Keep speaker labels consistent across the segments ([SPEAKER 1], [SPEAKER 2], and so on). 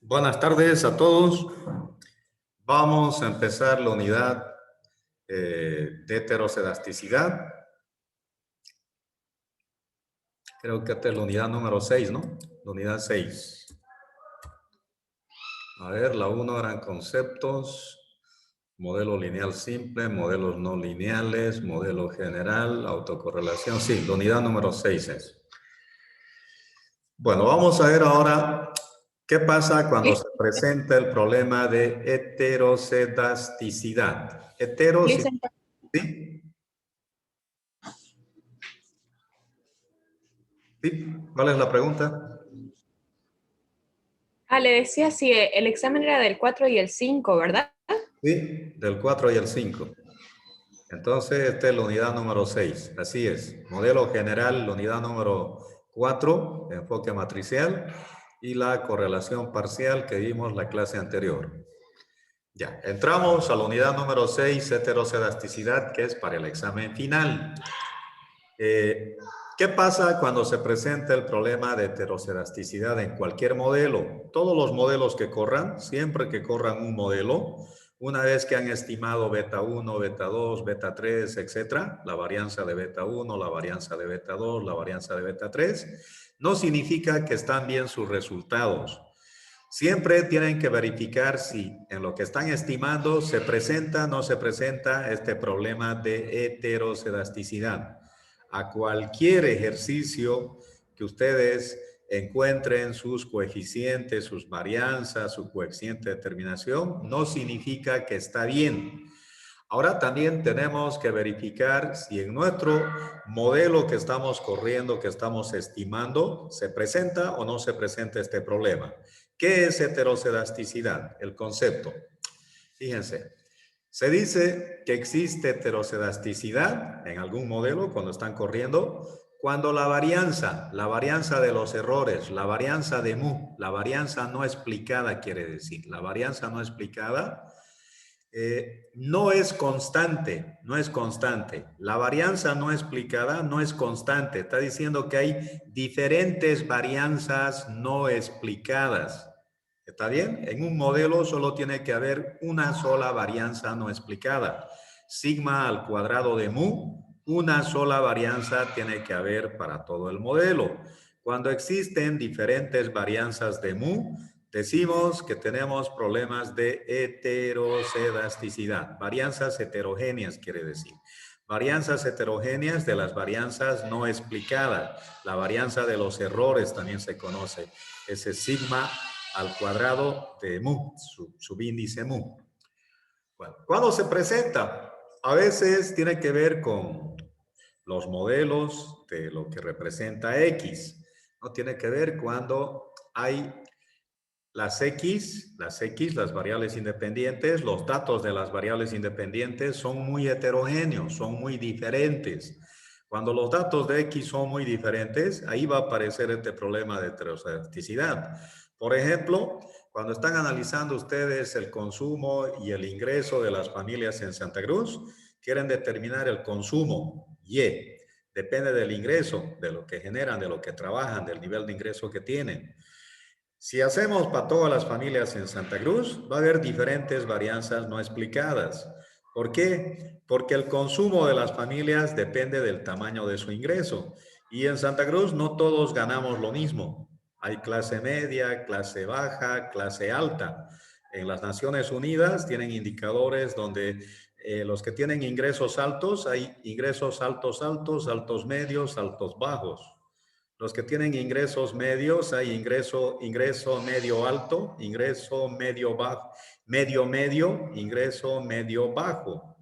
[SPEAKER 1] Buenas tardes a todos. Vamos a empezar la unidad de heterocedasticidad. Creo que esta es la unidad número 6, ¿no? La unidad 6. A ver, la 1 eran conceptos, modelo lineal simple, modelos no lineales, modelo general, autocorrelación. Sí, la unidad número 6 es. Bueno, vamos a ver ahora qué pasa cuando se presenta el problema de heterocedasticidad. Heterocedasticidad. ¿Sí? ¿Sí? ¿Cuál es la pregunta?
[SPEAKER 2] Le decía si el examen era del 4 y el 5, ¿verdad?
[SPEAKER 1] Sí, del 4 y el 5. Entonces, esta es la unidad número 6. Así es. Modelo general, la unidad número 4, enfoque matricial, y la correlación parcial que vimos la clase anterior. Ya, entramos a la unidad número 6, heterocedasticidad, que es para el examen final. ¿Qué pasa cuando se presenta el problema de heterocedasticidad en cualquier modelo? Todos los modelos que corran, siempre que corran un modelo, una vez que han estimado beta 1, beta 2, beta 3, etcétera, la varianza de beta 1, la varianza de beta 2, la varianza de beta 3, no significa que están bien sus resultados. Siempre tienen que verificar si en lo que están estimando se presenta o no se presenta este problema de heterocedasticidad. A cualquier ejercicio que ustedes encuentren sus coeficientes, sus varianzas, su coeficiente de determinación, no significa que está bien. Ahora también tenemos que verificar si en nuestro modelo que estamos corriendo, que estamos estimando, se presenta o no se presenta este problema. ¿Qué es heterocedasticidad? El concepto. Fíjense, se dice que existe heterocedasticidad en algún modelo cuando están corriendo, cuando la varianza de los errores, la varianza de mu, la varianza no explicada quiere decir, la varianza no explicada no es constante, no es constante. La varianza no explicada no es constante. Está diciendo que hay diferentes varianzas no explicadas. ¿Está bien? En un modelo solo tiene que haber una sola varianza no explicada. Sigma al cuadrado de mu, una sola varianza tiene que haber para todo el modelo. Cuando existen diferentes varianzas de mu, decimos que tenemos problemas de heterocedasticidad. Varianzas heterogéneas quiere decir. Varianzas heterogéneas de las varianzas no explicadas. La varianza de los errores también se conoce. Ese sigma al cuadrado de mu, subíndice mu. Bueno, ¿cuándo se presenta? A veces tiene que ver con los modelos de lo que representa X. No tiene que ver cuando hay las las variables independientes, los datos de las variables independientes son muy heterogéneos, son muy diferentes. Cuando los datos de X son muy diferentes, ahí va a aparecer este problema de heterocedasticidad. Por ejemplo, cuando están analizando ustedes el consumo y el ingreso de las familias en Santa Cruz, quieren determinar el consumo Y. Depende del ingreso, de lo que generan, de lo que trabajan, del nivel de ingreso que tienen. Si hacemos para todas las familias en Santa Cruz, va a haber diferentes varianzas no explicadas. ¿Por qué? Porque el consumo de las familias depende del tamaño de su ingreso. Y en Santa Cruz no todos ganamos lo mismo. Hay clase media, clase baja, clase alta. En las Naciones Unidas tienen indicadores donde los que tienen ingresos altos, hay ingresos altos, altos, altos medios, altos bajos. Los que tienen ingresos medios, hay ingreso medio alto, ingreso medio bajo, medio, ingreso medio bajo.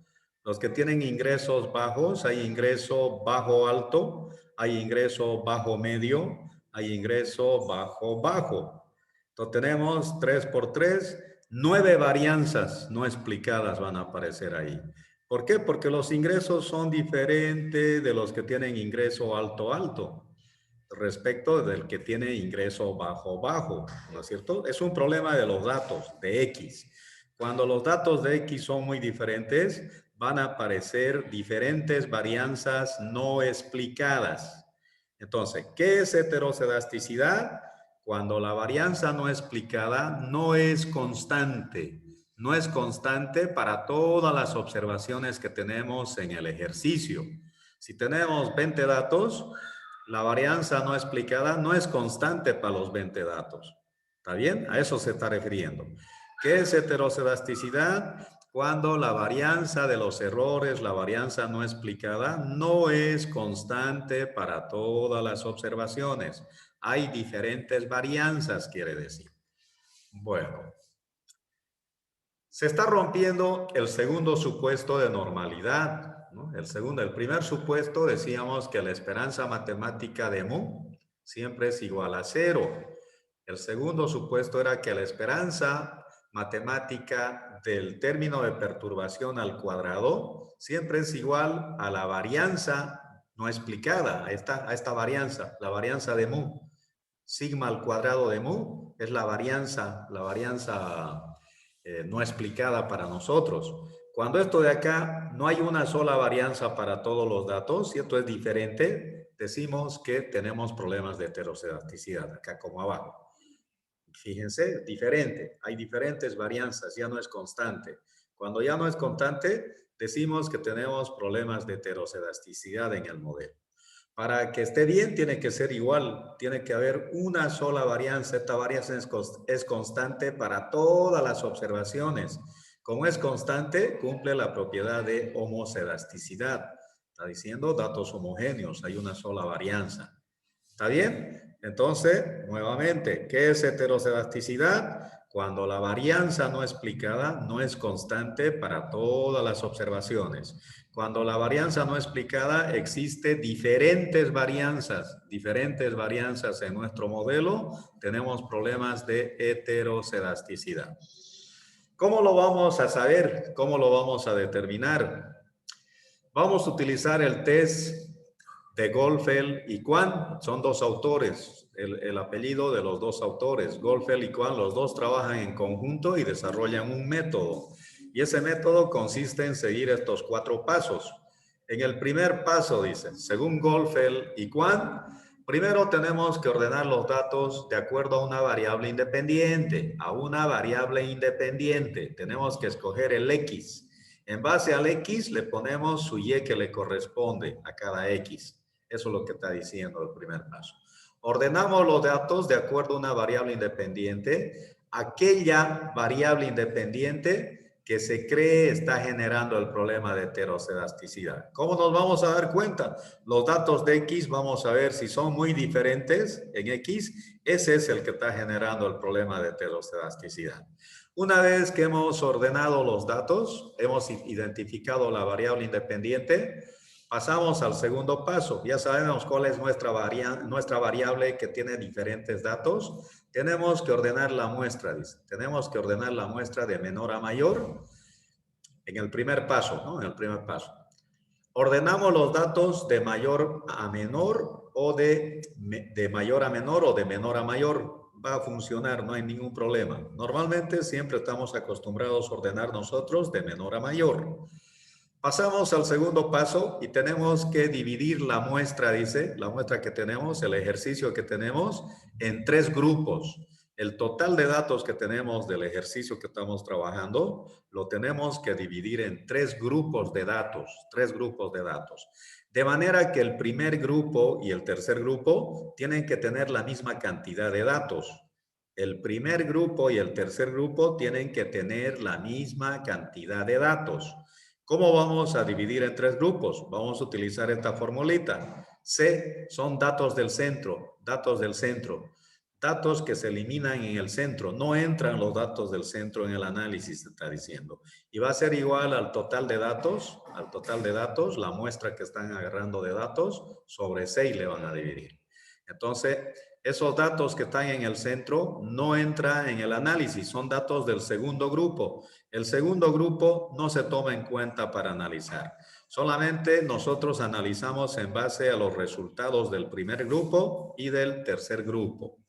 [SPEAKER 1] Los que tienen ingresos bajos, hay ingreso bajo alto, hay ingreso bajo medio, hay ingreso bajo bajo. Entonces tenemos 3 por 3, 9 varianzas no explicadas van a aparecer ahí. ¿Por qué? Porque los ingresos son diferentes de los que tienen ingreso alto alto respecto del que tiene ingreso bajo bajo, ¿no es cierto? Es un problema de los datos de X. Cuando los datos de X son muy diferentes, van a aparecer diferentes varianzas no explicadas. Entonces, ¿qué es heterocedasticidad? cuando la varianza no explicada no es constante. No es constante para todas las observaciones que tenemos en el ejercicio. Si tenemos 20 datos, la varianza no explicada no es constante para los 20 datos. ¿Está bien? A eso se está refiriendo. ¿Qué es heterocedasticidad? Cuando la varianza de los errores, la varianza no explicada, no es constante para todas las observaciones. Hay diferentes varianzas, quiere decir. Bueno, se está rompiendo el segundo supuesto de normalidad, ¿no? El primer supuesto decíamos que la esperanza matemática de mu siempre es igual a 0. El segundo supuesto era que la esperanza matemática del término de perturbación al cuadrado siempre es igual a la varianza no explicada, a esta varianza, la varianza de mu. Sigma al cuadrado de mu es la varianza no explicada para nosotros. Cuando esto de acá no hay una sola varianza para todos los datos, y esto es diferente, decimos que tenemos problemas de heterocedasticidad, acá como abajo. Fíjense, diferente, hay diferentes varianzas, ya no es constante. Cuando ya no es constante, decimos que tenemos problemas de heterocedasticidad en el modelo. Para que esté bien, tiene que ser igual, tiene que haber una sola varianza. Esta varianza es constante para todas las observaciones. Como es constante, cumple la propiedad de homocedasticidad. Está diciendo datos homogéneos, hay una sola varianza. ¿Está bien? Entonces, nuevamente, ¿qué es heterocedasticidad? Cuando la varianza no explicada no es constante para todas las observaciones. Cuando la varianza no explicada existe diferentes varianzas en nuestro modelo, tenemos problemas de heterocedasticidad. ¿Cómo lo vamos a saber? ¿Cómo lo vamos a determinar? Vamos a utilizar el test de Goldfeld y Quan, son dos autores, el apellido de los dos autores, Goldfeld y Quan, los dos trabajan en conjunto y desarrollan un método. Y ese método consiste en seguir estos 4 pasos. En el primer paso, dice, según Goldfeld y Quan, primero tenemos que ordenar los datos de acuerdo a una variable independiente, Tenemos que escoger el X. En base al X le ponemos su Y que le corresponde a cada X. Eso es lo que está diciendo el primer paso. Ordenamos los datos de acuerdo a una variable independiente. Aquella variable independiente que se cree está generando el problema de heterocedasticidad. ¿Cómo nos vamos a dar cuenta? Los datos de X, vamos a ver si son muy diferentes en X. Ese es el que está generando el problema de heterocedasticidad. Una vez que hemos ordenado los datos, hemos identificado la variable independiente, pasamos al segundo paso. Ya sabemos cuál es nuestra variable que tiene diferentes datos. Tenemos que ordenar la muestra, dice. Tenemos que ordenar la muestra de menor a mayor en el primer paso, ¿no? En el primer paso. Ordenamos los datos de mayor a menor o de mayor a menor o de menor a mayor. Va a funcionar, no hay ningún problema. Normalmente siempre estamos acostumbrados a ordenar nosotros de menor a mayor. Pasamos al segundo paso y tenemos que dividir la muestra, dice, la muestra que tenemos, el ejercicio que tenemos, en 3 grupos. El total de datos que tenemos del ejercicio que estamos trabajando, lo tenemos que dividir en 3 grupos de datos, 3 grupos de datos. De manera que el primer grupo y el tercer grupo tienen que tener la misma cantidad de datos. El primer grupo y el tercer grupo tienen que tener la misma cantidad de datos. ¿Cómo vamos a dividir en 3 grupos? Vamos a utilizar esta formulita. C son datos del centro, datos que se eliminan en el centro. No entran los datos del centro en el análisis, se está diciendo. Y va a ser igual al total de datos, la muestra que están agarrando de datos, sobre 6 le van a dividir. Entonces, esos datos que están en el centro no entran en el análisis, son datos del segundo grupo. El segundo grupo no se toma en cuenta para analizar. Solamente nosotros analizamos en base a los resultados del primer grupo y del tercer grupo.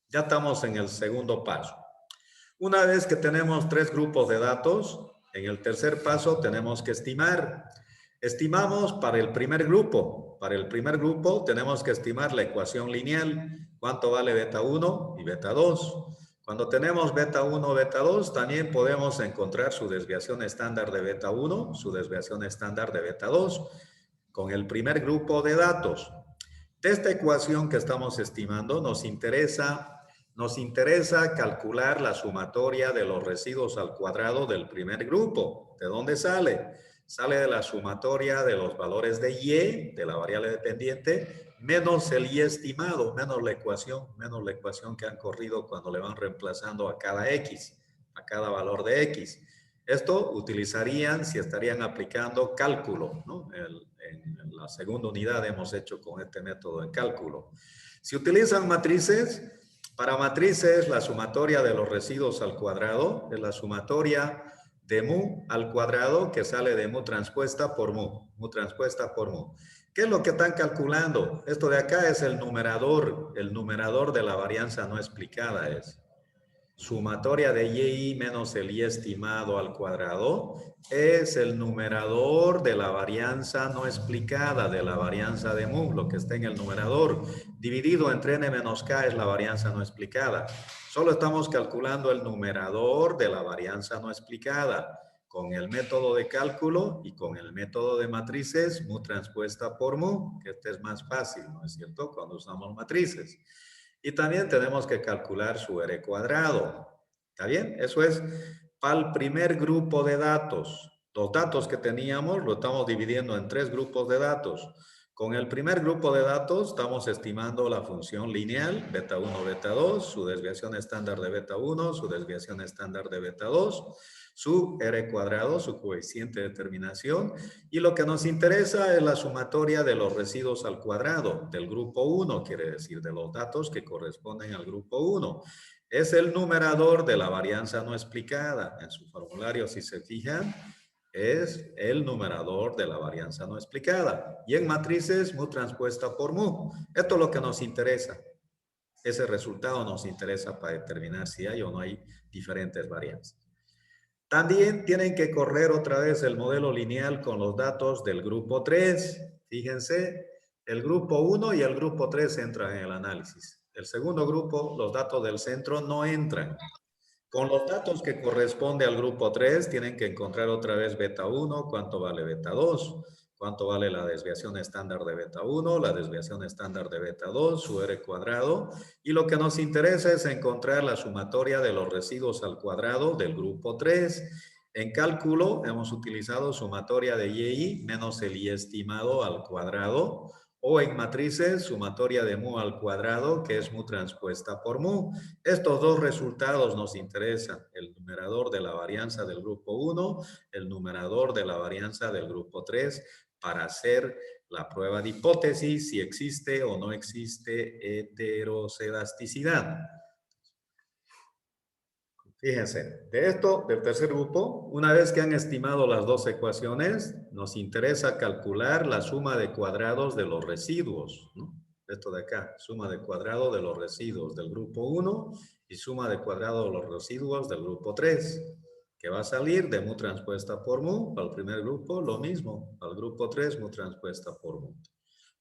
[SPEAKER 1] Ya estamos en el segundo paso. Una vez que tenemos 3 grupos de datos, en el tercer paso tenemos que estimar. Estimamos para el primer grupo. Para el primer grupo tenemos que estimar la ecuación lineal. ¿Cuánto vale beta 1 y beta 2? Cuando tenemos beta 1, beta 2, también podemos encontrar su desviación estándar de beta 1, su desviación estándar de beta 2, con el primer grupo de datos. De esta ecuación que estamos estimando, nos interesa calcular la sumatoria de los residuos al cuadrado del primer grupo. ¿De dónde sale? Sale de la sumatoria de los valores de y, de la variable dependiente, menos el y estimado, menos la ecuación que han corrido cuando le van reemplazando a cada x, a cada valor de x. Esto utilizarían si estarían aplicando cálculo, ¿no? En la segunda unidad hemos hecho con este método de cálculo. Si utilizan matrices, para matrices la sumatoria de los residuos al cuadrado es la sumatoria de mu al cuadrado que sale de mu transpuesta por mu transpuesta por mu. ¿Qué es lo que están calculando? Esto de acá es el numerador de la varianza no explicada es. Sumatoria de y menos el y estimado al cuadrado es el numerador de la varianza no explicada, de la varianza de mu, lo que está en el numerador. Dividido entre n menos k es la varianza no explicada. Solo estamos calculando el numerador de la varianza no explicada. Con el método de cálculo y con el método de matrices, mu transpuesta por mu, que este es más fácil, ¿no es cierto? Cuando usamos matrices. Y también tenemos que calcular su R cuadrado. ¿Está bien? Eso es para el primer grupo de datos. Los datos que teníamos lo estamos dividiendo en 3 grupos de datos. Con el primer grupo de datos estamos estimando la función lineal, beta 1, beta 2, su desviación estándar de beta 1, su desviación estándar de beta 2, su R cuadrado, su coeficiente de determinación, y lo que nos interesa es la sumatoria de los residuos al cuadrado del grupo 1, quiere decir de los datos que corresponden al grupo 1. Es el numerador de la varianza no explicada. En su formulario, si se fijan, es el numerador de la varianza no explicada. Y en matrices, mu transpuesta por mu. Esto es lo que nos interesa. Ese resultado nos interesa para determinar si hay o no hay diferentes varianzas. También tienen que correr otra vez el modelo lineal con los datos del grupo 3. Fíjense, el grupo 1 y el grupo 3 entran en el análisis. El segundo grupo, los datos del centro no entran. Con los datos que corresponde al grupo 3, tienen que encontrar otra vez beta 1, cuánto vale beta 2, cuánto vale la desviación estándar de beta 1, la desviación estándar de beta 2, su R cuadrado. Y lo que nos interesa es encontrar la sumatoria de los residuos al cuadrado del grupo 3. En cálculo hemos utilizado sumatoria de y menos el y estimado al cuadrado, o en matrices sumatoria de mu al cuadrado, que es mu transpuesta por mu. Estos dos resultados nos interesan, el numerador de la varianza del grupo 1, el numerador de la varianza del grupo 3, para hacer la prueba de hipótesis, si existe o no existe heterocedasticidad. Fíjense, de esto, del tercer grupo, una vez que han estimado las dos ecuaciones, nos interesa calcular la suma de cuadrados de los residuos, ¿no? Esto de acá, suma de cuadrado de los residuos del grupo 1 y suma de cuadrado de los residuos del grupo 3, que va a salir de mu transpuesta por mu, para el primer grupo lo mismo, para el grupo 3 mu transpuesta por mu.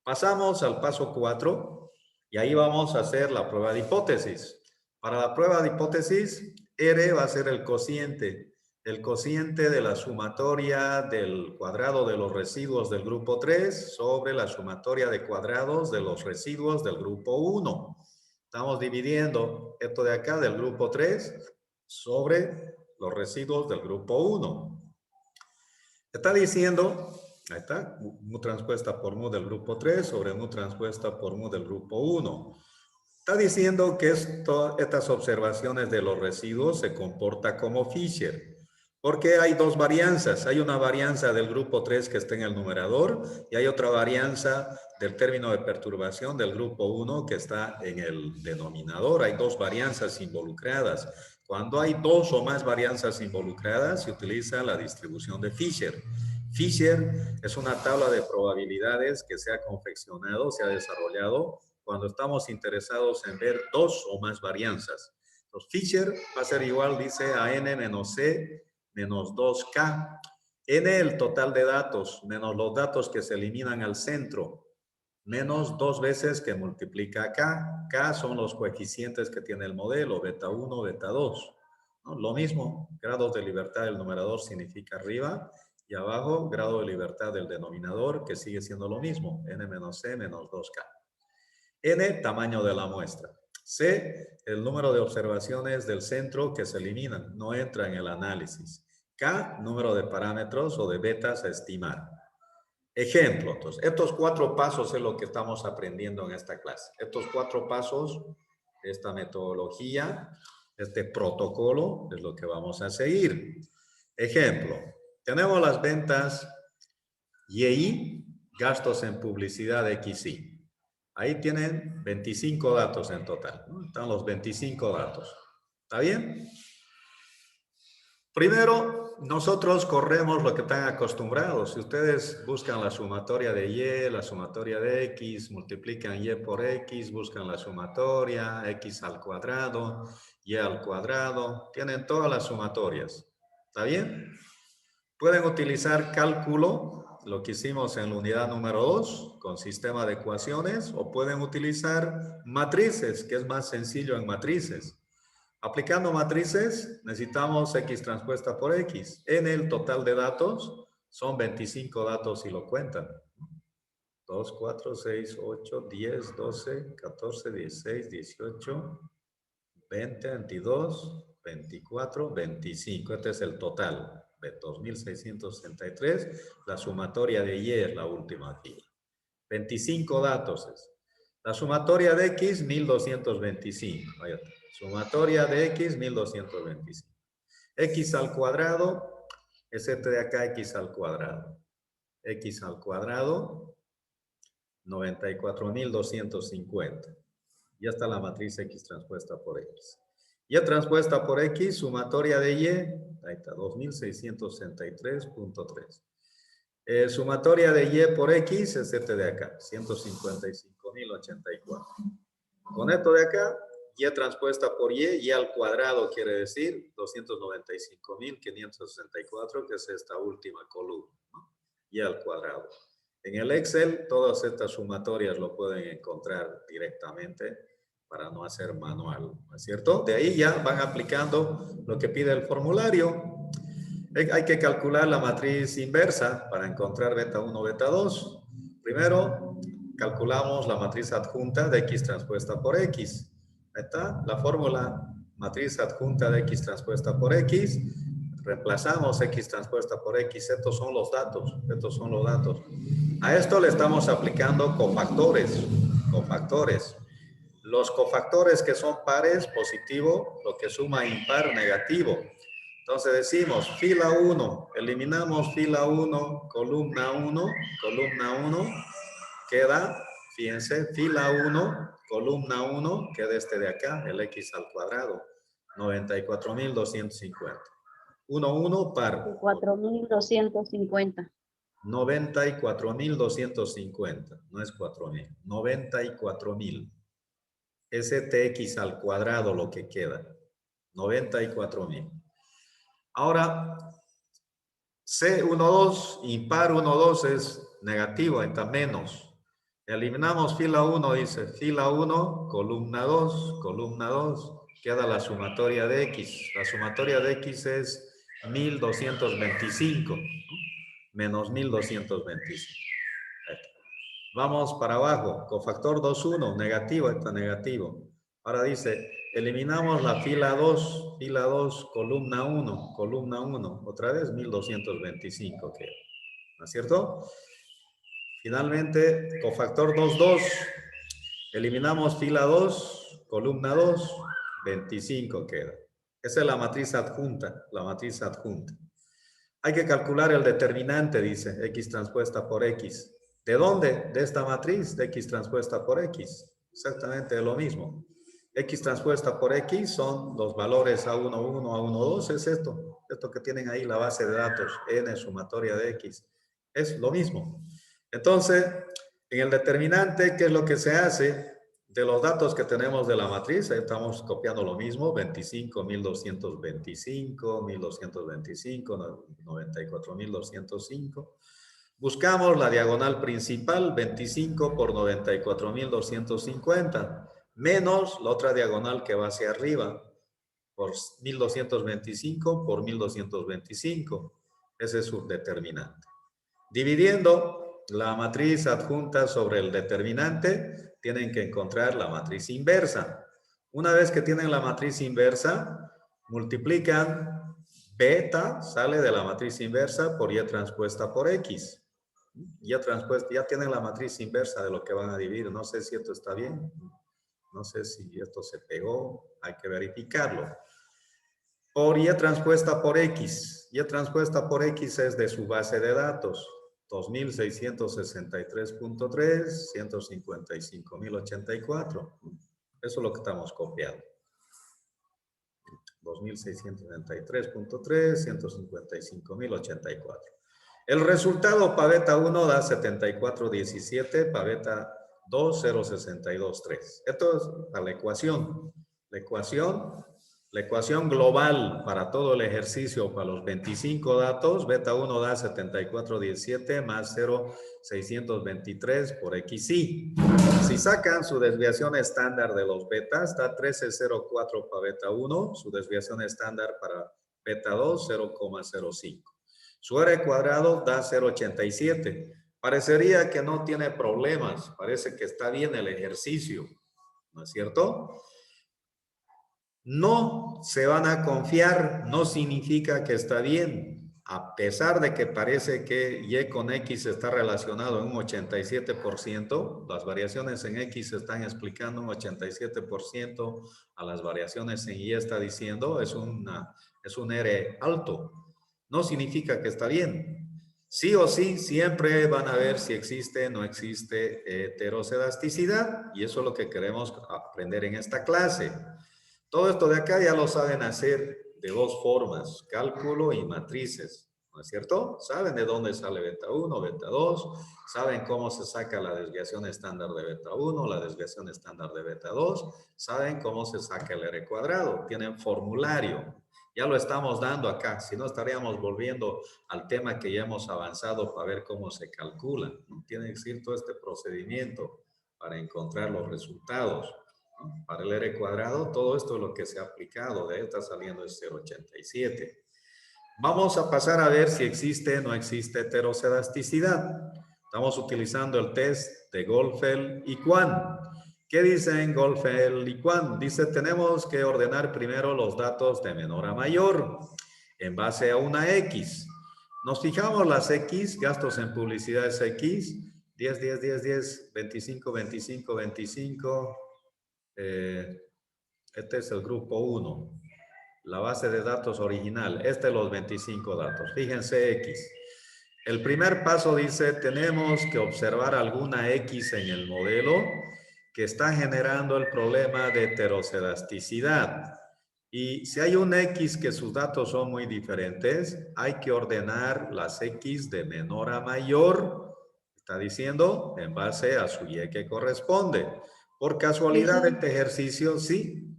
[SPEAKER 1] Pasamos al paso 4 y ahí vamos a hacer la prueba de hipótesis. Para la prueba de hipótesis, R va a ser el cociente de la sumatoria del cuadrado de los residuos del grupo 3 sobre la sumatoria de cuadrados de los residuos del grupo 1. Estamos dividiendo esto de acá del grupo 3 sobre los residuos del grupo 1. Está diciendo, ahí está, mu transpuesta por mu del grupo 3 sobre mu transpuesta por mu del grupo 1. Está diciendo que estas observaciones de los residuos se comporta como Fisher, porque hay dos varianzas. Hay una varianza del grupo 3 que está en el numerador y hay otra varianza del término de perturbación del grupo 1 que está en el denominador. Hay dos varianzas involucradas. Cuando hay dos o más varianzas involucradas, se utiliza la distribución de Fisher. Fisher es una tabla de probabilidades que se ha confeccionado, se ha desarrollado cuando estamos interesados en ver dos o más varianzas. Los Fisher va a ser igual, dice, a n menos c menos 2k. N el total de datos, menos los datos que se eliminan al centro, menos 2 veces que multiplica K. K son los coeficientes que tiene el modelo, beta 1, beta 2. ¿No? Lo mismo, grados de libertad del numerador significa arriba, y abajo grado de libertad del denominador, que sigue siendo lo mismo, n menos c menos 2k. N, tamaño de la muestra. C, el número de observaciones del centro que se eliminan, no entra en el análisis. K, número de parámetros o de betas a estimar. Ejemplo, entonces, estos 4 pasos es lo que estamos aprendiendo en esta clase. Estos 4 pasos, esta metodología, este protocolo es lo que vamos a seguir. Ejemplo, tenemos las ventas YI, gastos en publicidad XY. Ahí tienen 25 datos en total, ¿no? Están los 25 datos. ¿Está bien? Primero, nosotros corremos lo que están acostumbrados. Si ustedes buscan la sumatoria de Y, la sumatoria de X, multiplican Y por X, buscan la sumatoria, X al cuadrado, Y al cuadrado, tienen todas las sumatorias. ¿Está bien? Pueden utilizar cálculo, lo que hicimos en la unidad número 2, con sistema de ecuaciones, o pueden utilizar matrices, que es más sencillo en matrices. Aplicando matrices, necesitamos X transpuesta por X. En el total de datos, son 25 datos si lo cuentan. 2, 4, 6, 8, 10, 12, 14, 16, 18, 20, 22, 24, 25. Este es el total de 2.663. La sumatoria de Y es la última aquí. 25 datos es. La sumatoria de X, 1225. Ahí está. Sumatoria de X, 1225. X al cuadrado es este de acá, X al cuadrado. X al cuadrado, 94.250. Ya está la matriz X transpuesta por X. Y transpuesta por X, sumatoria de Y, ahí está, 2663.3. Sumatoria de Y por X es este de acá, 155.084. Con esto de acá, Y transpuesta por Y al cuadrado quiere decir 295.564, que es esta última columna, ¿no? Y al cuadrado. En el Excel, todas estas sumatorias lo pueden encontrar directamente para no hacer manual, ¿no es cierto? De ahí ya van aplicando lo que pide el formulario. Hay que calcular la matriz inversa para encontrar beta 1, beta 2. Primero, calculamos la matriz adjunta de X transpuesta por X. Ahí está la fórmula, matriz adjunta de X transpuesta por X. Reemplazamos X transpuesta por X. Estos son los datos. Estos son los datos. A esto le estamos aplicando cofactores. Cofactores. Los cofactores que son pares, positivo, lo que suma impar, negativo. Entonces decimos fila 1, eliminamos fila 1, columna 1, queda, fíjense, fila 1, columna 1, queda este de acá, el X al cuadrado, 94.250. 1, 1, par.
[SPEAKER 3] 4.250.
[SPEAKER 1] 94.250, no es 4.000, 94.000. Es TX al cuadrado lo que queda, 94.000. Ahora, C12, impar 12 es negativo, está menos. Eliminamos fila 1, dice fila 1, columna 2, queda la sumatoria de X. La sumatoria de X es 1.225, menos 1.225. Vamos para abajo, cofactor 2,1, negativo, está negativo. Ahora dice, eliminamos la fila 2, columna 1, otra vez 1.225 queda, ¿no es cierto? Finalmente, cofactor 2,2, eliminamos fila 2, columna 2, 25 queda. Esa es la matriz adjunta, Hay que calcular el determinante, dice, X transpuesta por X. ¿De dónde? De esta matriz, de X transpuesta por X. Exactamente lo mismo. X transpuesta por X son los valores A11, A12, es esto que tienen ahí, la base de datos, N sumatoria de X. Es lo mismo. Entonces, en el determinante, ¿qué es lo que se hace? de los datos que tenemos de la matriz, ahí estamos copiando lo mismo, 25, 1225, 1225, 94.205. Buscamos la diagonal principal, 25 por 94.250, menos la otra diagonal que va hacia arriba, por 1225 por 1225. Ese es su determinante. Dividiendo la matriz adjunta sobre el determinante, tienen que encontrar la matriz inversa. Una vez que tienen la matriz inversa, multiplican beta, sale de la matriz inversa, por y transpuesta por x. Y transpuesta, ya tienen la matriz inversa de lo que van a dividir. No sé si esto está bien. No sé si esto se pegó. Hay que verificarlo. Por y transpuesta por x. Y transpuesta por x es de su base de datos. 2663.3, 155.084. Eso es lo que estamos copiando. 2663.3, 155.084. El resultado para beta 1 da 7417, para beta 2, 062.3. Esto es para la ecuación. La ecuación global para todo el ejercicio, para los 25 datos, beta 1 da 7417 más 0,623 por xy. Si sacan su desviación estándar de los betas, da 1304 para beta 1, su desviación estándar para beta 2, 0,05. Su R cuadrado da 0,87. Parecería que no tiene problemas, parece que está bien el ejercicio, ¿no es cierto? No se van a confiar, no significa que está bien. A pesar de que parece que Y con X está relacionado en un 87%, las variaciones en X están explicando un 87% a las variaciones en Y está diciendo, es un R alto. No significa que está bien. Sí o sí, siempre van a ver si existe o no existe heterocedasticidad, y eso es lo que queremos aprender en esta clase. Todo esto de acá ya lo saben hacer de dos formas, cálculo y matrices, ¿no es cierto? Saben de dónde sale beta 1, beta 2, saben cómo se saca la desviación estándar de beta 1, la desviación estándar de beta 2, saben cómo se saca el R cuadrado, tienen formulario. Ya lo estamos dando acá, si no estaríamos volviendo al tema que ya hemos avanzado para ver cómo se calcula. Tiene que seguir todo este procedimiento para encontrar los resultados. Para el R cuadrado, todo esto es lo que se ha aplicado, de ahí está saliendo el 0,87. Vamos a pasar a ver si existe o no existe heterocedasticidad. Estamos utilizando el test de Goldfeld y Quan. ¿Qué dicen Goldfeld y Quan? Dice, tenemos que ordenar primero los datos de menor a mayor en base a una X. Nos fijamos las X, gastos en publicidad es X, 10, 10, 10, 10, 25, 25, 25. Este es el grupo 1. La base de datos original. Este es los 25 datos. Fíjense X. El primer paso dice, tenemos que observar alguna X en el modelo que está generando el problema de heterocedasticidad. Y si hay un X que sus datos son muy diferentes, hay que ordenar las X de menor a mayor, está diciendo, en base a su Y que corresponde. Por casualidad, este ejercicio, sí.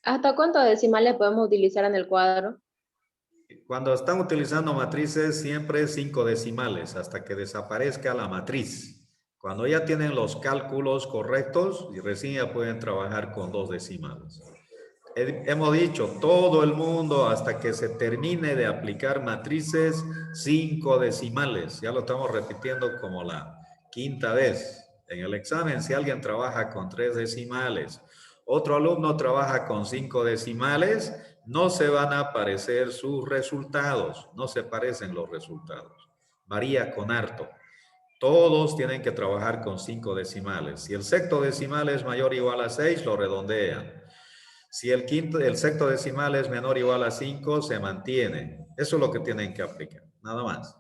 [SPEAKER 2] ¿Hasta cuántos decimales podemos utilizar en el cuadro?
[SPEAKER 1] Cuando están utilizando matrices, siempre 5 decimales, hasta que desaparezca la matriz. Cuando ya tienen los cálculos correctos, y recién ya pueden trabajar con 2 decimales. Hemos dicho, todo el mundo, hasta que se termine de aplicar matrices, 5 decimales. Ya lo estamos repitiendo como la quinta vez. En el examen, si alguien trabaja con 3 decimales, otro alumno trabaja con 5 decimales, no se van a aparecer sus resultados. No se parecen los resultados. Varía con harto. Todos tienen que trabajar con 5 decimales. Si el sexto decimal es mayor o igual a 6, lo redondean. Si el sexto decimal es menor o igual a 5, se mantiene. Eso es lo que tienen que aplicar, nada más.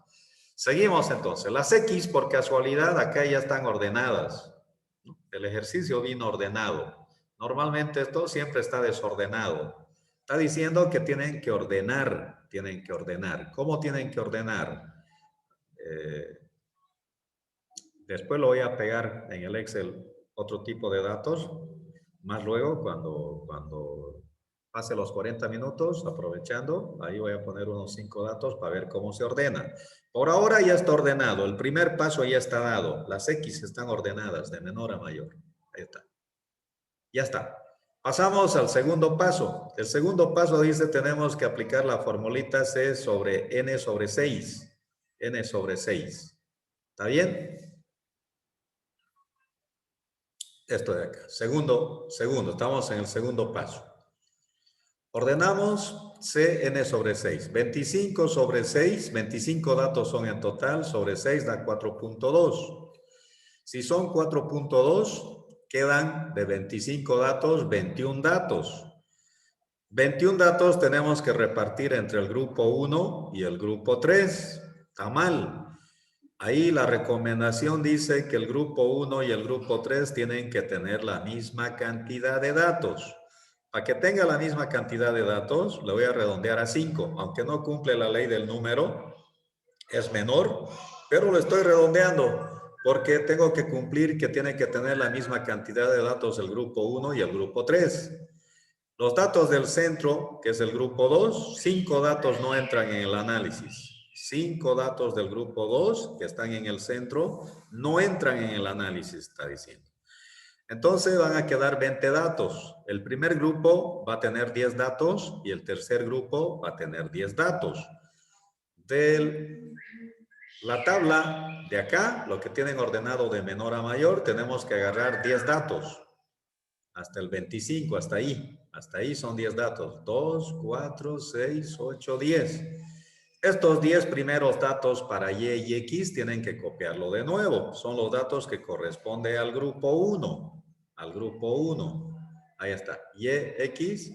[SPEAKER 1] Seguimos entonces. Las X, por casualidad, acá ya están ordenadas. El ejercicio vino ordenado. Normalmente esto siempre está desordenado. Está diciendo que tienen que ordenar. Tienen que ordenar. ¿Cómo tienen que ordenar? Después lo voy a pegar en el Excel otro tipo de datos. Más luego, cuando pase los 40 minutos, aprovechando, ahí voy a poner unos 5 datos para ver cómo se ordena. Por ahora ya está ordenado. El primer paso ya está dado. Las X están ordenadas de menor a mayor. Ahí está. Ya está. Pasamos al segundo paso. El segundo paso dice tenemos que aplicar la formulita C sobre N sobre 6. N sobre 6. ¿Está bien? Esto de acá. Segundo, estamos en el segundo paso. Ordenamos C, N sobre 6. 25 sobre 6, 25 datos son en total, sobre 6 da 4.2. Si son 4.2, quedan de 25 datos, 21 datos. 21 datos tenemos que repartir entre el grupo 1 y el grupo 3. Está mal. Ahí la recomendación dice que el grupo 1 y el grupo 3 tienen que tener la misma cantidad de datos. Para que tenga la misma cantidad de datos, le voy a redondear a 5. Aunque no cumple la ley del número, es menor, pero lo estoy redondeando porque tengo que cumplir que tiene que tener la misma cantidad de datos el grupo 1 y el grupo 3. Los datos del centro, que es el grupo 2, 5 datos no entran en el análisis. 5 datos del grupo 2 que están en el centro no entran en el análisis, está diciendo. Entonces van a quedar 20 datos. El primer grupo va a tener 10 datos y el tercer grupo va a tener 10 datos. De la tabla de acá, lo que tienen ordenado de menor a mayor, tenemos que agarrar 10 datos. Hasta el 25, hasta ahí. Hasta ahí son 10 datos. 2, 4, 6, 8, 10. Estos 10 primeros datos para Y y X tienen que copiarlo de nuevo. Son los datos que corresponden al grupo 1. Al grupo 1. Ahí está. Y, X,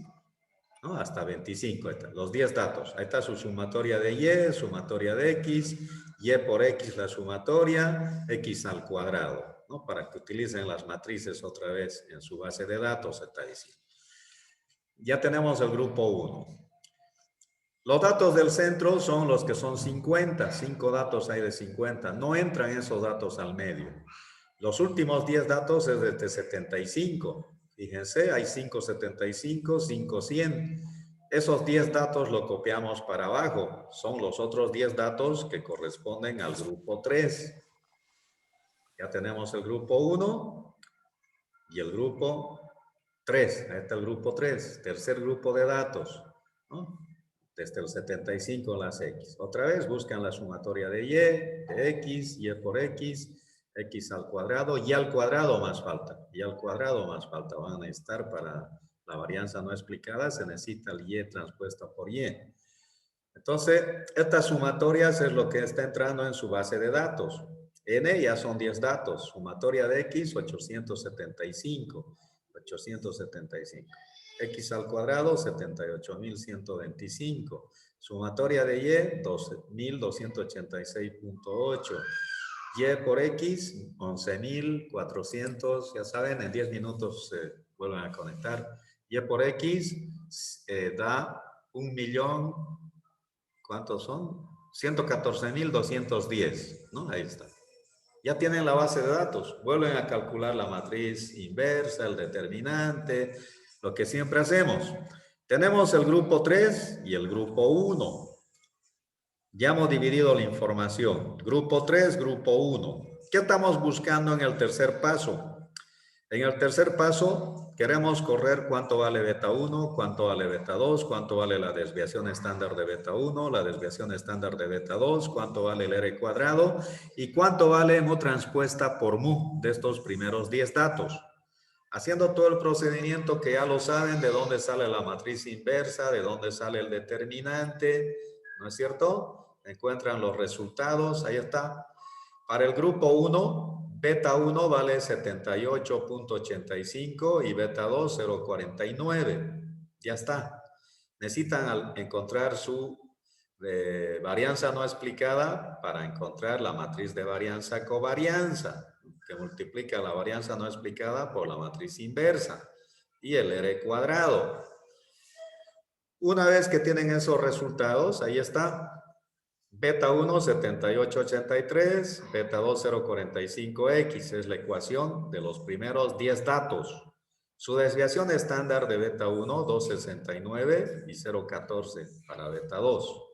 [SPEAKER 1] ¿no? Hasta 25. Ahí está. Los 10 datos. Ahí está su sumatoria de Y, sumatoria de X. Y por X la sumatoria, X al cuadrado, ¿no? Para que utilicen las matrices otra vez en su base de datos, está diciendo. Ya tenemos el grupo 1. Los datos del centro son los que son 50. 5 datos hay de 50. No entran esos datos al medio. Los últimos 10 datos es de 75. Fíjense, hay 575, 5100. Esos 10 datos lo copiamos para abajo. Son los otros 10 datos que corresponden al grupo 3. Ya tenemos el grupo 1 y el grupo 3. Ahí está el grupo 3. Tercer grupo de datos, ¿no? Desde el 75 las X. Otra vez buscan la sumatoria de Y, de X, Y por X, X al cuadrado, Y al cuadrado más falta. Y al cuadrado más falta. Van a necesitar para la varianza no explicada, se necesita el Y transpuesta por Y. Entonces, estas sumatorias es lo que está entrando en su base de datos. N ya son 10 datos. Sumatoria de X, 875. 875. X al cuadrado, 78.125. Sumatoria de Y, 12.286.8. Y por X, 11.400. Ya saben, en 10 minutos se vuelven a conectar. Y por X da 1.000.000. ¿Cuántos son? 114.210, ¿no? Ahí está. Ya tienen la base de datos. Vuelven a calcular la matriz inversa, el determinante, lo que siempre hacemos. Tenemos el grupo 3 y el grupo 1. Ya hemos dividido la información. Grupo 3, grupo 1. ¿Qué estamos buscando en el tercer paso? En el tercer paso, queremos correr cuánto vale beta 1, cuánto vale beta 2, cuánto vale la desviación estándar de beta 1, la desviación estándar de beta 2, cuánto vale el R cuadrado y cuánto vale mu transpuesta por mu de estos primeros 10 datos. Haciendo todo el procedimiento que ya lo saben, de dónde sale la matriz inversa, de dónde sale el determinante, ¿no es cierto? Encuentran los resultados, ahí está. Para el grupo 1, beta 1 vale 78.85 y beta 2 0.49. Ya está. Necesitan encontrar su varianza no explicada para encontrar la matriz de varianza covarianza, que multiplica la varianza no explicada por la matriz inversa y el R cuadrado. Una vez que tienen esos resultados, ahí está. Beta 1, 7883, beta 2, 045X. Es la ecuación de los primeros 10 datos. Su desviación estándar de beta 1, 269 y 014 para beta 2.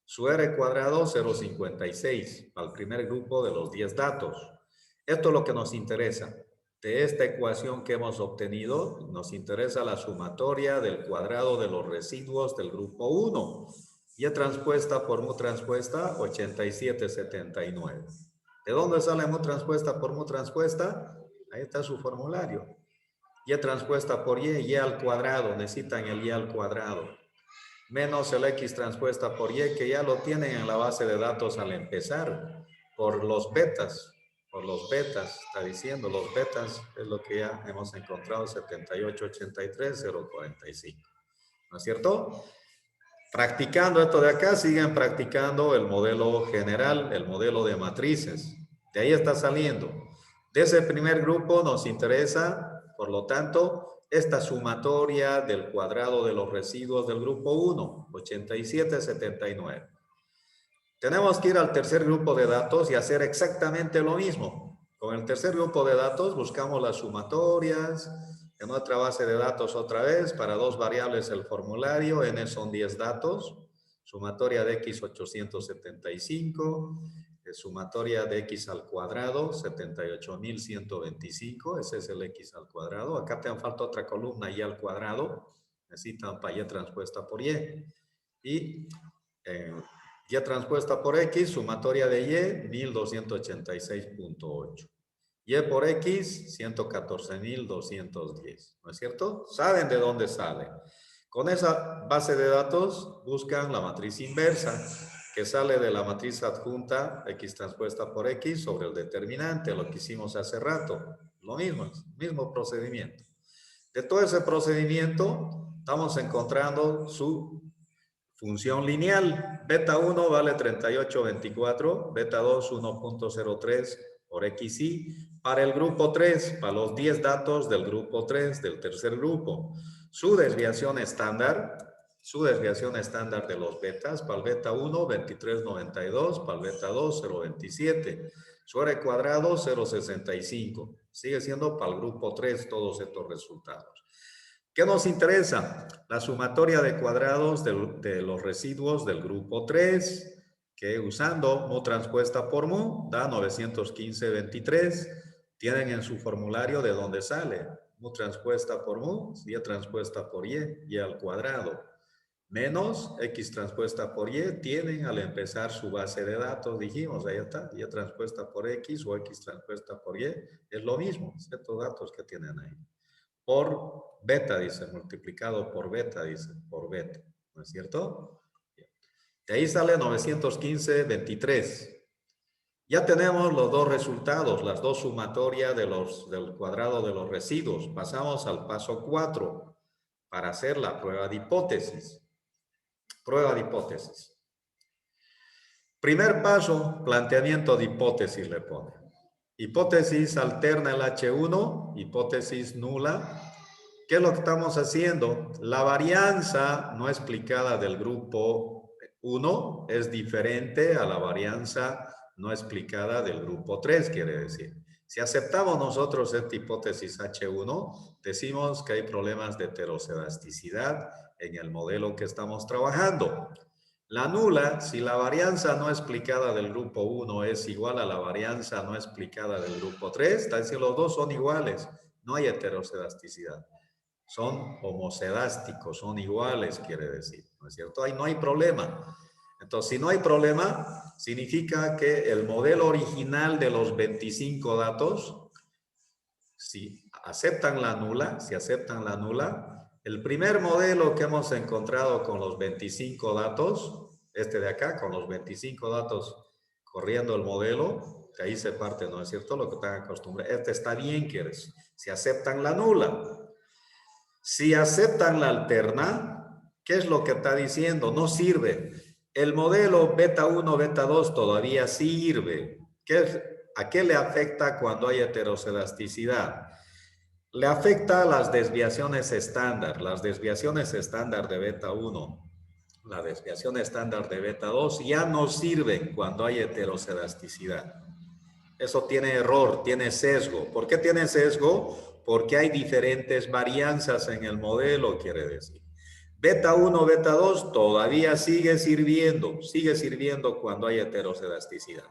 [SPEAKER 1] Su R cuadrado, 0,56 para el primer grupo de los 10 datos. Esto es lo que nos interesa. De esta ecuación que hemos obtenido, nos interesa la sumatoria del cuadrado de los residuos del grupo 1. Y transpuesta por mu transpuesta, 8779. ¿De dónde sale mu transpuesta por mu transpuesta? Ahí está su formulario. Y transpuesta por y al cuadrado. Necesitan el y al cuadrado. Menos el x transpuesta por y, que ya lo tienen en la base de datos al empezar, por los betas, está diciendo, los betas es lo que ya hemos encontrado, 7883, 045, ¿no es cierto? Practicando esto de acá, siguen practicando el modelo general, el modelo de matrices, de ahí está saliendo. De ese primer grupo nos interesa, por lo tanto, esta sumatoria del cuadrado de los residuos del grupo 1, 8779. Tenemos que ir al tercer grupo de datos y hacer exactamente lo mismo. Con el tercer grupo de datos buscamos las sumatorias, en otra base de datos otra vez, para dos variables el formulario, n son 10 datos, sumatoria de x 875, sumatoria de x al cuadrado, 78.125, ese es el x al cuadrado. Acá te falta otra columna, y al cuadrado, necesitan para y transpuesta por y. Y y transpuesta por x, sumatoria de y, 1286.8. Y por x, 114.210, ¿no es cierto? ¿Saben de dónde sale? Con esa base de datos buscan la matriz inversa, que sale de la matriz adjunta x transpuesta por x sobre el determinante, lo que hicimos hace rato. Lo mismo procedimiento. De todo ese procedimiento, estamos encontrando su función lineal. Beta 1 vale 3824, beta 2 1.03 por xy. Para el grupo 3, para los 10 datos del grupo 3, del tercer grupo. Su desviación estándar de los betas, para el beta 1, 2392, para el beta 2, 027. Su R cuadrado, 065. Sigue siendo para el grupo 3 todos estos resultados. ¿Qué nos interesa? La sumatoria de cuadrados de los residuos del grupo 3, que usando mu transpuesta por mu, da 915.23. Tienen en su formulario de dónde sale. Mu transpuesta por mu, y transpuesta por y al cuadrado. Menos x transpuesta por y, tienen al empezar su base de datos, dijimos, ahí está, y transpuesta por x o x transpuesta por y, es lo mismo, estos datos que tienen ahí. Por beta, dice, multiplicado por beta, dice, por beta, ¿no es cierto? De ahí sale 915.23. Ya tenemos los dos resultados, las dos sumatorias del cuadrado de los residuos. Pasamos al paso 4 para hacer la prueba de hipótesis. Prueba de hipótesis. Primer paso, planteamiento de hipótesis le pone. Hipótesis alterna el H1, hipótesis nula. ¿Qué es lo que estamos haciendo? La varianza no explicada del grupo 1 es diferente a la varianza no explicada del grupo 3, quiere decir. Si aceptamos nosotros esta hipótesis H1, decimos que hay problemas de heterocedasticidad en el modelo que estamos trabajando. La nula, si la varianza no explicada del grupo 1 es igual a la varianza no explicada del grupo 3, está diciendo los dos son iguales, no hay heterocedasticidad. Son homocedásticos, son iguales, quiere decir, ¿no es cierto? Ahí no hay problema. Entonces, si no hay problema, significa que el modelo original de los 25 datos, si aceptan la nula, el primer modelo que hemos encontrado con los 25 datos, este de acá, con los 25 datos corriendo el modelo, de ahí se parte, ¿no es cierto? Lo que están acostumbrados. Este está bien, quieres. Si aceptan la nula. Si aceptan la alterna, ¿qué es lo que está diciendo? No sirve. El modelo beta 1, beta 2 todavía sirve. ¿A qué le afecta cuando hay heterocedasticidad? Le afecta a las desviaciones estándar. Las desviaciones estándar de beta 1 La desviación estándar de beta 2 ya no sirve cuando hay heterocedasticidad. Eso tiene error, tiene sesgo. ¿Por qué tiene sesgo? Porque hay diferentes varianzas en el modelo, quiere decir. Beta 1, beta 2 todavía sigue sirviendo cuando hay heterocedasticidad.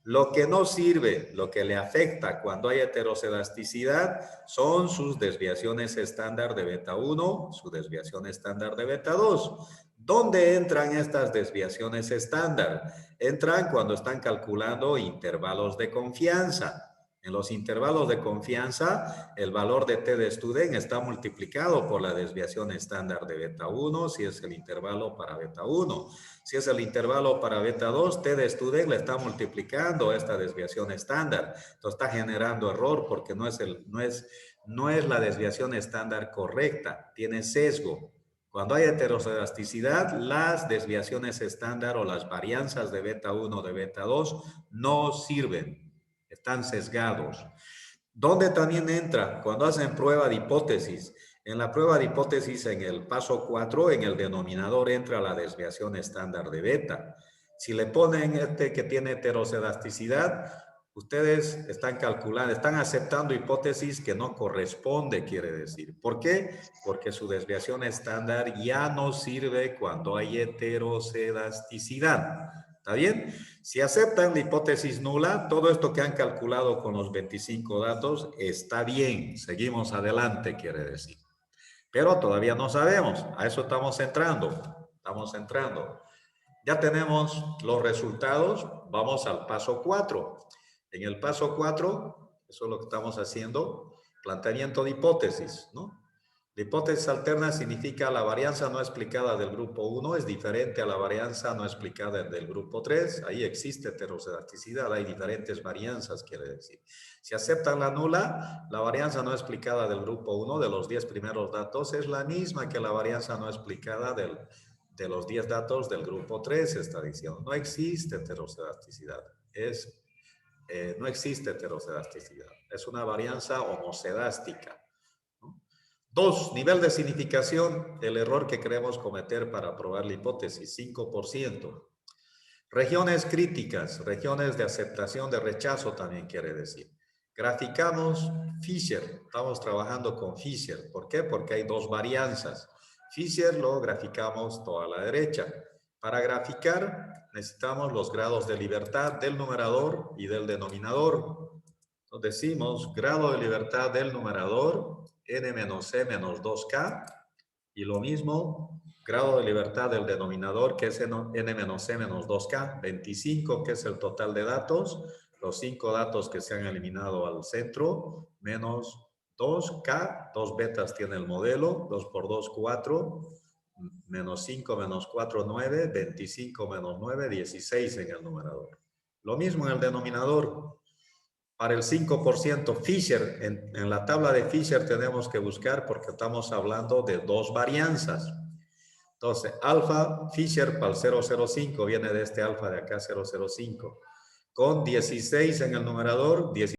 [SPEAKER 1] Lo que no sirve, lo que le afecta cuando hay heterocedasticidad son sus desviaciones estándar de beta 1, su desviación estándar de beta 2. ¿Dónde entran estas desviaciones estándar? Entran cuando están calculando intervalos de confianza. En los intervalos de confianza, el valor de T de Student está multiplicado por la desviación estándar de beta 1, si es el intervalo para beta 1. Si es el intervalo para beta 2, T de Student le está multiplicando esta desviación estándar. Entonces está generando error porque no es la desviación estándar correcta, tiene sesgo. Cuando hay heterocedasticidad, las desviaciones estándar o las varianzas de beta 1 de beta 2 no sirven, están sesgados. ¿Dónde también entra? Cuando hacen prueba de hipótesis. En la prueba de hipótesis, en el paso 4, en el denominador entra la desviación estándar de beta. Si le ponen que tiene heterocedasticidad, ustedes están calculando, están aceptando hipótesis que no corresponde, quiere decir. ¿Por qué? Porque su desviación estándar ya no sirve cuando hay heterocedasticidad. ¿Está bien? Si aceptan la hipótesis nula, todo esto que han calculado con los 25 datos está bien. Seguimos adelante, quiere decir. Pero todavía no sabemos. A eso estamos entrando. Ya tenemos los resultados. Vamos al paso 4. En el paso 4, eso es lo que estamos haciendo, planteamiento de hipótesis, ¿no? La hipótesis alterna significa la varianza no explicada del grupo 1 es diferente a la varianza no explicada del grupo 3. Ahí existe heterocedasticidad, hay diferentes varianzas, quiere decir. Si aceptan la nula, la varianza no explicada del grupo 1 de los 10 primeros datos es la misma que la varianza no explicada de los 10 datos del grupo 3, está diciendo. No existe heterocedasticidad. No existe heterocedasticidad. Es una varianza homocedástica. 2, nivel de significación, el error que queremos cometer para probar la hipótesis, 5%. Regiones críticas, regiones de aceptación de rechazo también quiere decir. Graficamos Fisher, estamos trabajando con Fisher. ¿Por qué? Porque hay dos varianzas. Fisher lo graficamos toda a la derecha. Para graficar necesitamos los grados de libertad del numerador y del denominador. Entonces decimos grado de libertad del numerador, n menos c menos 2k, y lo mismo, grado de libertad del denominador, que es n menos c menos 2k, 25, que es el total de datos, los 5 datos que se han eliminado al centro, menos 2k, 2 betas tiene el modelo, 2 por 2, 4, menos 5 menos 4, 9, 25 menos 9, 16 en el numerador. Lo mismo en el denominador. Para el 5%, Fisher, en la tabla de Fisher tenemos que buscar porque estamos hablando de dos varianzas. Entonces, alfa Fisher para el 005 viene de este alfa de acá 005. Con 16 en el numerador, 16